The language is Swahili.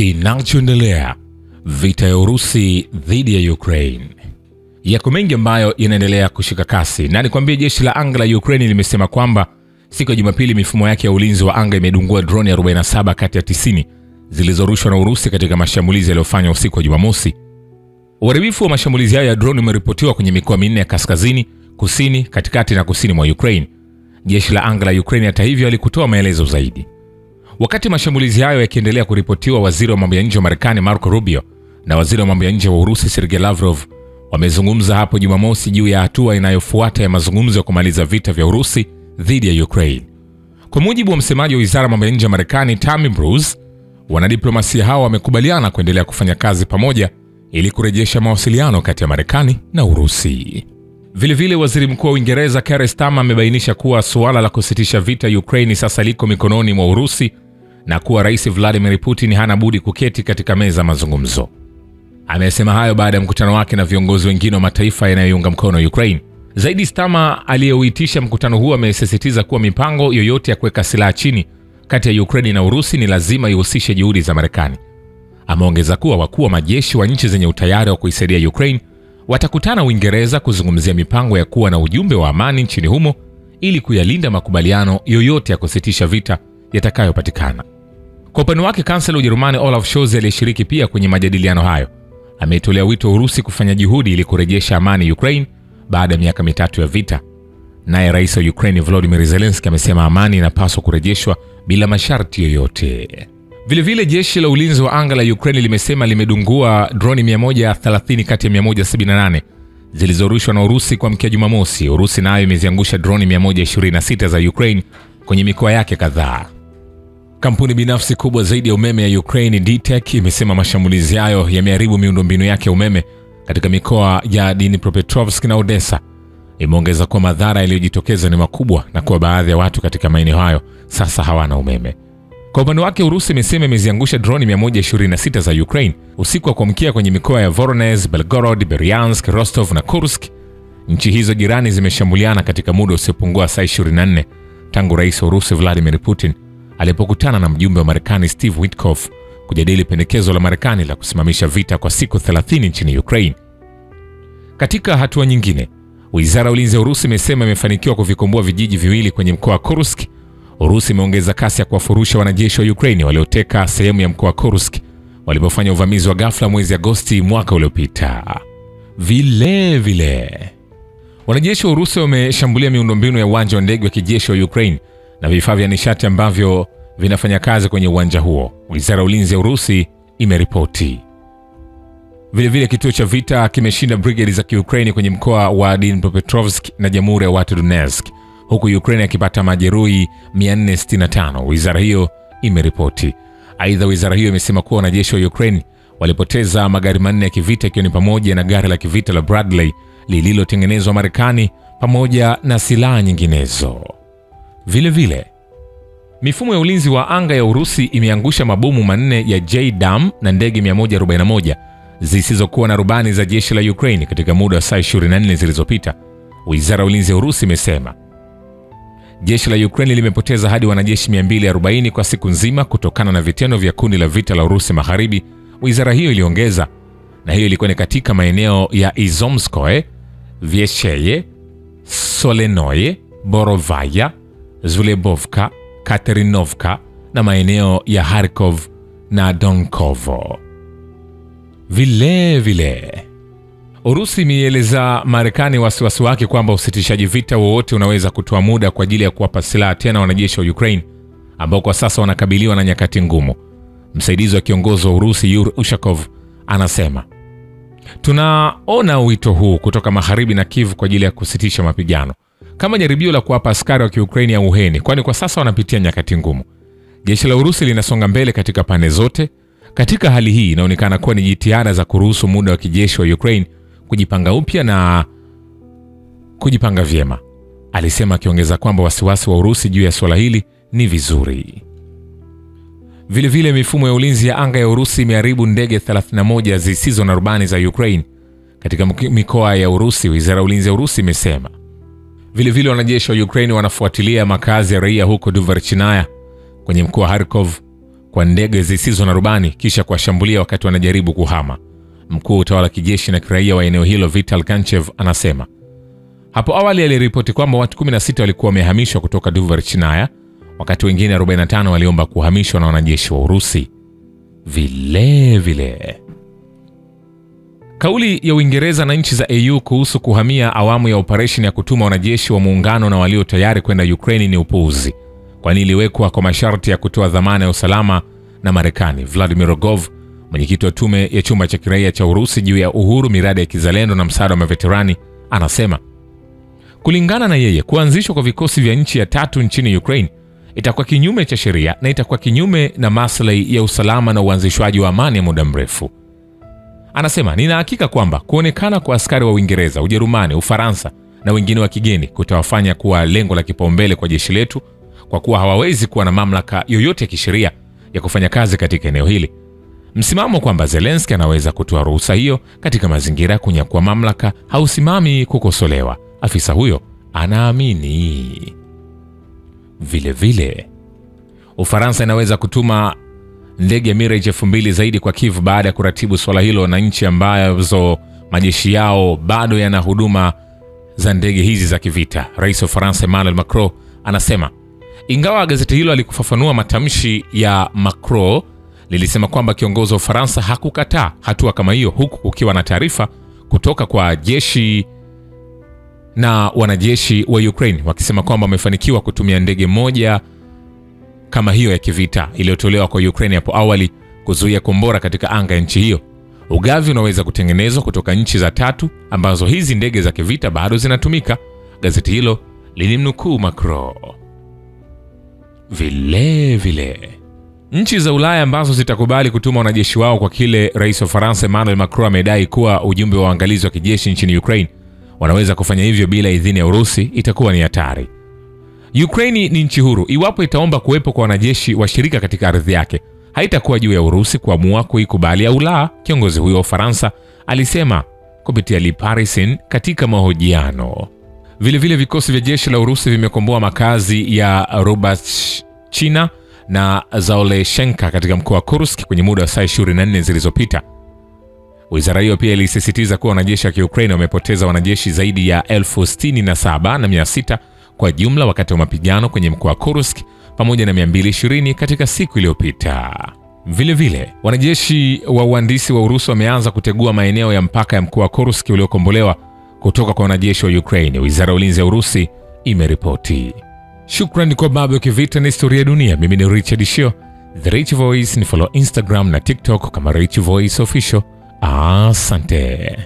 Kinachoendelea: vita ya Urusi dhidi ya Ukraine. Yako mengi ambayo yanaendelea kushika kasi, na nikwambie jeshi la anga la Ukraine limesema kwamba siku ya Jumapili mifumo yake ya ulinzi wa anga imedungua droni 47 kati ya 90 zilizorushwa na Urusi katika mashambulizi yaliyofanywa usiku wa Jumamosi. Uharibifu wa mashambulizi hayo ya droni umeripotiwa kwenye mikoa minne ya kaskazini, kusini, katikati na kusini mwa Ukraine. Jeshi la anga la Ukraine hata hivyo alikutoa maelezo zaidi. Wakati mashambulizi hayo yakiendelea kuripotiwa, waziri wa mambo ya nje wa Marekani Marco Rubio na waziri wa mambo ya nje wa Urusi Sergei Lavrov wamezungumza hapo Jumamosi juu ya hatua inayofuata ya mazungumzo ya kumaliza vita vya Urusi dhidi ya Ukraine. Kwa mujibu wa msemaji wa wizara ya mambo ya nje ya Marekani Tammy Bruce, wanadiplomasia hao wamekubaliana kuendelea kufanya kazi pamoja ili kurejesha mawasiliano kati ya Marekani na Urusi. Vilevile waziri mkuu wa Uingereza Keir Starmer amebainisha kuwa suala la kusitisha vita Ukraine sasa liko mikononi mwa Urusi na kuwa Rais Vladimir Putin hana budi kuketi katika meza mazungumzo. Amesema hayo baada ya mkutano wake na viongozi wengine wa mataifa yanayounga mkono Ukraine. Zaidi, Starmer aliyeuitisha mkutano huo amesisitiza kuwa mipango yoyote ya kuweka silaha chini kati ya Ukraine na Urusi ni lazima ihusishe juhudi za Marekani. Ameongeza kuwa wakuu wa majeshi wa nchi zenye utayari wa kuisaidia Ukraine watakutana Uingereza kuzungumzia mipango ya kuwa na ujumbe wa amani nchini humo ili kuyalinda makubaliano yoyote ya kusitisha vita yatakayopatikana. Kwa upande wake, kansela wa Ujerumani Olaf Scholz aliyeshiriki pia kwenye majadiliano hayo ametolea wito Urusi kufanya juhudi ili kurejesha amani Ukraine baada ya miaka mitatu ya vita. Naye rais wa Ukraine Volodymyr Zelensky amesema amani inapaswa kurejeshwa bila masharti yoyote. Vilevile jeshi la ulinzi wa anga la Ukraine limesema limedungua droni 130 kati ya 178 zilizorushwa na Urusi kwa mkia Jumamosi. Urusi nayo imeziangusha droni 126 za Ukraine kwenye mikoa yake kadhaa. Kampuni binafsi kubwa zaidi ya umeme ya Ukraine DTEK imesema mashambulizi hayo yameharibu miundombinu yake ya umeme katika mikoa ya Dnipropetrovsk na Odessa. Imeongeza kuwa madhara yaliyojitokeza ni makubwa na kuwa baadhi ya watu katika maeneo hayo sasa hawana umeme. Kwa upande wake, Urusi imesema imeziangusha droni 126 za Ukraine usiku wa kuamkia kwenye mikoa ya Voronezh, Belgorod, Bryansk, Rostov na Kursk. Nchi hizo jirani zimeshambuliana katika muda usiopungua saa 24 tangu rais wa Urusi Vladimir Putin alipokutana na mjumbe wa Marekani Steve Witkoff kujadili pendekezo la Marekani la kusimamisha vita kwa siku 30 nchini Ukraine. Katika hatua nyingine, wizara ya ulinzi ya Urusi imesema imefanikiwa kuvikomboa vijiji viwili kwenye mkoa wa Kursk. Urusi imeongeza kasi ya kuwafurusha wanajeshi wa Ukraine walioteka sehemu ya mkoa wa Kursk walipofanya uvamizi wa ghafla mwezi Agosti mwaka uliopita. Vilevile, wanajeshi wa Urusi wameshambulia miundombinu ya uwanja wa ndege wa kijeshi wa Ukraine na vifaa vya nishati ambavyo vinafanya kazi kwenye uwanja huo, wizara ya ulinzi ya Urusi imeripoti. Vilevile kituo cha vita kimeshinda brigade za Ukraine kwenye mkoa wa Dnipropetrovsk na Jamhuri ya Watu Donetsk, huku Ukraine akipata majeruhi 465, wizara hiyo imeripoti. Aidha, wizara hiyo imesema kuwa wanajeshi wa Ukraine walipoteza magari manne ya kivita, ikiwa ni pamoja na gari la kivita la Bradley lililotengenezwa Marekani pamoja na silaha nyinginezo. Vilevile, mifumo ya ulinzi wa anga ya Urusi imeangusha mabomu manne ya JDAM na ndege 141 zisizokuwa na rubani za jeshi la Ukraine katika muda wa saa 24 zilizopita, wizara ya ulinzi ya Urusi imesema. Jeshi la Ukraine limepoteza hadi wanajeshi 240 kwa siku nzima kutokana na vitendo vya kundi la vita la Urusi Magharibi, wizara hiyo iliongeza, na hiyo ilikuwa ni katika maeneo ya Izomskoye, Vyesheye, Solenoye, Borovaya, Zulebovka, Katerinovka na maeneo ya Kharkov na Donkovo. Vilevile, Urusi imeeleza Marekani wasiwasi wake kwamba usitishaji vita wowote unaweza kutoa muda kwa ajili ya kuwapa silaha tena wanajeshi wa Ukraine ambao kwa sasa wanakabiliwa na nyakati ngumu. Msaidizi wa kiongozi wa Urusi Yuri Ushakov anasema, tunaona wito huu kutoka magharibi na Kiev kwa ajili ya kusitisha mapigano kama jaribio la kuwapa askari wa Kiukraini ya uheni, kwani kwa sasa wanapitia nyakati ngumu. Jeshi la Urusi linasonga mbele katika pande zote. Katika hali hii inaonekana kuwa ni jitihada za kuruhusu muda wa kijeshi wa Ukraine kujipanga upya na kujipanga vyema, alisema, akiongeza kwamba wasiwasi wa Urusi juu ya swala hili ni vizuri. Vilevile, mifumo ya ulinzi ya anga ya Urusi imeharibu ndege 31 zisizo na rubani za Ukraine katika mikoa ya Urusi, wizara ya ulinzi ya Urusi imesema. Vilevile, wanajeshi wa Ukraine wanafuatilia makazi ya raia huko Duvarchinaya kwenye mkoa wa Kharkov, kwa ndege zisizo na rubani kisha kuwashambulia wakati wanajaribu kuhama. Mkuu wa utawala kijeshi na kiraia wa eneo hilo Vital Kanchev anasema hapo awali aliripoti kwamba watu 16 walikuwa wamehamishwa kutoka Dvorichaya, wakati wengine 45 waliomba kuhamishwa na wanajeshi wa Urusi. Vile kauli ya Uingereza na nchi za EU kuhusu kuhamia awamu ya operation ya kutuma wanajeshi wa muungano na walio tayari kwenda Ukraine ni upuuzi, kwani iliwekwa kwa masharti ya kutoa dhamana ya usalama na Marekani. Vladimir Rogov, mwenyekiti wa tume ya chumba cha kiraia cha Urusi juu ya uhuru, miradi ya kizalendo na msaada wa maveterani, anasema kulingana na yeye, kuanzishwa kwa vikosi vya nchi ya tatu nchini Ukraine itakuwa kinyume cha sheria na itakuwa kinyume na maslahi ya usalama na uanzishwaji wa amani ya muda mrefu. Anasema nina hakika kwamba kuonekana kwa askari wa Uingereza, Ujerumani, Ufaransa na wengine wa kigeni kutawafanya kuwa lengo la kipaumbele kwa jeshi letu, kwa kuwa hawawezi kuwa na mamlaka yoyote ya kisheria ya kufanya kazi katika eneo hili. Msimamo kwamba Zelensky anaweza kutoa ruhusa hiyo katika mazingira ya kunyakua mamlaka hausimami kukosolewa, afisa huyo anaamini. Vile Ufaransa inaweza kutuma ndege Mirage 2000 zaidi kwa Kiev baada ya kuratibu swala hilo na nchi ambazo majeshi yao bado yana huduma za ndege hizi za kivita. Rais wa Ufaransa Emmanuel Macron anasema, ingawa gazeti hilo alikufafanua matamshi ya Macron, lilisema kwamba kiongozi wa Ufaransa hakukataa hatua kama hiyo, huku kukiwa na taarifa kutoka kwa jeshi na wanajeshi wa Ukraine wakisema kwamba wamefanikiwa kutumia ndege moja kama hiyo ya kivita iliyotolewa kwa Ukraine hapo awali kuzuia kombora katika anga ya nchi hiyo. Ugavi unaweza kutengenezwa kutoka nchi za tatu ambazo hizi ndege za kivita bado zinatumika, gazeti hilo lilimnukuu Macron. Vile nchi za Ulaya ambazo zitakubali kutuma wanajeshi wao kwa kile rais wa Faransa Emmanuel Macron amedai kuwa ujumbe wa uangalizi wa kijeshi nchini Ukraine wanaweza kufanya hivyo bila idhini ya Urusi, itakuwa ni hatari. Ukraine ni nchi huru. Iwapo itaomba kuwepo kwa wanajeshi washirika katika ardhi yake, haitakuwa juu ya Urusi kuamua kuikubali au la, kiongozi huyo wa Faransa alisema kupitia Le Parisien katika mahojiano. Vile vikosi vya jeshi la Urusi vimekomboa makazi ya Rubachina na Zaoleshenka katika mkoa wa Kursk kwenye muda wa saa 24 zilizopita. Wizara hiyo pia ilisisitiza kuwa wanajeshi wa Ukraine wamepoteza wanajeshi zaidi ya 67,600 kwa jumla wakati wa mapigano kwenye mkoa wa Kursk, pamoja na 220 katika siku iliyopita. Vile wanajeshi wa uhandisi wa Urusi wameanza kutegua maeneo ya mpaka ya mkoa wa Kursk uliokombolewa kutoka kwa wanajeshi wa Ukraine, wizara ya ulinzi ya Urusi imeripoti. Shukrani kwa Babu Kivita na Historia ya Dunia. Mimi ni Richard Shio, The Rich Voice. Ni follow Instagram na TikTok kama Rich Voice Official. Asante.